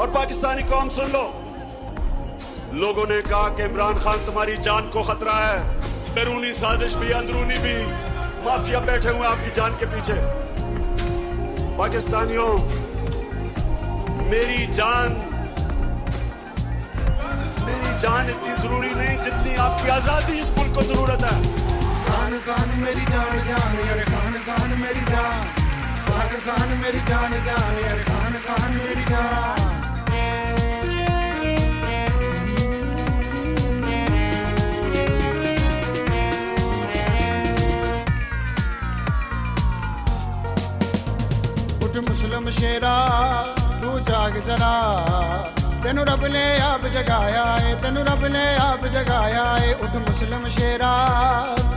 और पाकिस्तानी कौम सुन लो, लोगों ने कहा कि इमरान खान तुम्हारी जान को खतरा है, बैरूनी साजिश भी अंदरूनी भी माफिया बैठे हुए आपकी जान के पीछे। पाकिस्तानियों, मेरी जान इतनी जरूरी नहीं जितनी आपकी आजादी इस मुल्क को जरूरत है। खान खान मेरी जान जान यार, खान खान मेरी जान, खान खान मेरी जान जान यार, खान खान मेरी जान। उठ मुस्लिम शेरा तू जाग जरा, तेनू रब ने आप जगाया है, तेनू रब ने आप जगाया है। उठ मुस्लिम शेरा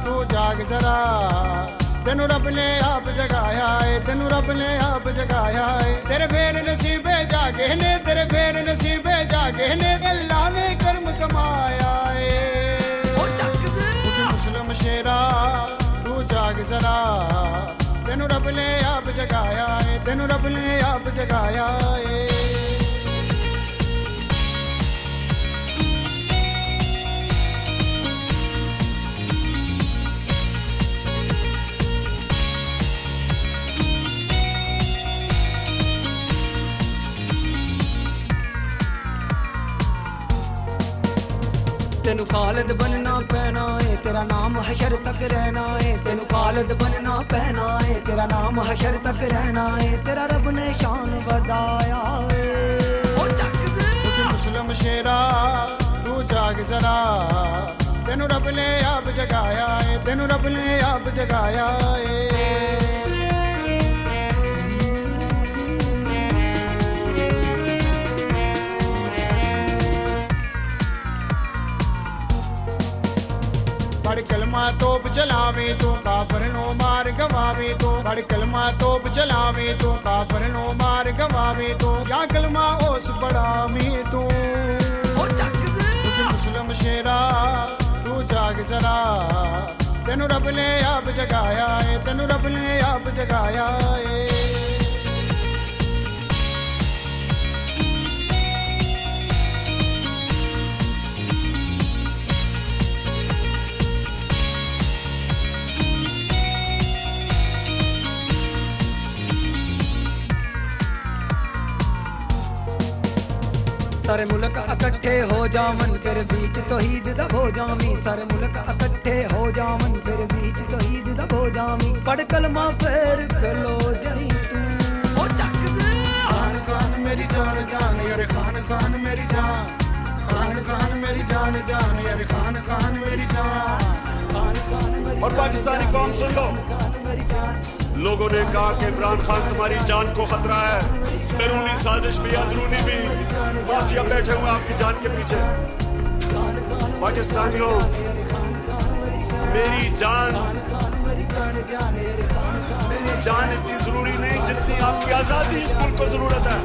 तू जाग जरा, तेनू रब ने आप जगाया है, तेनू रब ने आप जगाया है। तेरे फेर नसीबे जागे ने, तेरे फेर नसीबे जागे ने, अल्लाह ने कर्म कमाया है। उठ मुस्लिम शेरा तू जाग जरा, तेनू रब ने आप जगाया है, तेनू रब ने आप जगाया है। तेनू खालिद बनना पैना है, तेरा नाम हशर तक रहना है। तेनू खालिद बनना पैना है, तेरा नाम हशर तक रहना है। तेरा रब ने शान बधाया है। मुस्लिम शेरा तू जाग जरा, तेनू रब ने आप जगाया है, तेनू रब ने आप जगाया है। बड़ कलमा तोप चलावे तू, काफर नो मार गवावे तू। बड़ कलमा तोप चलावे तू, काफर नो मार गवावे तू। या कलमा ओस पढ़ावे तू। मुस्लिम शेरा तू जाग जरा, तेनू रब ने आप जगाया है, तेनू रब ने आप जगाया है। सारे मुल्क इकट्ठे हो जावन, फिर बीच तौहीद दा हो जावी। सारे मुल्क इकट्ठे हो जावन, फिर बीच तौहीद दा हो जावी। पढ़ कलमा फिर खलो जाई तू। खान खान मेरी जान जान यार, खान खान मेरी जान, खान खान मेरी जान जान यार, खान खान मेरी जान। और पाकिस्तानी कौम सुन लो, लोगों ने कहा कि इमरान खान तुम्हारी जान को खतरा है, बैरूनी साजिश भी अंदरूनी भी माफिया बैठे हुए आपकी जान के पीछे। पाकिस्तानियों, मेरी जान इतनी जरूरी नहीं जितनी आपकी आजादी इस मुल्क को जरूरत है।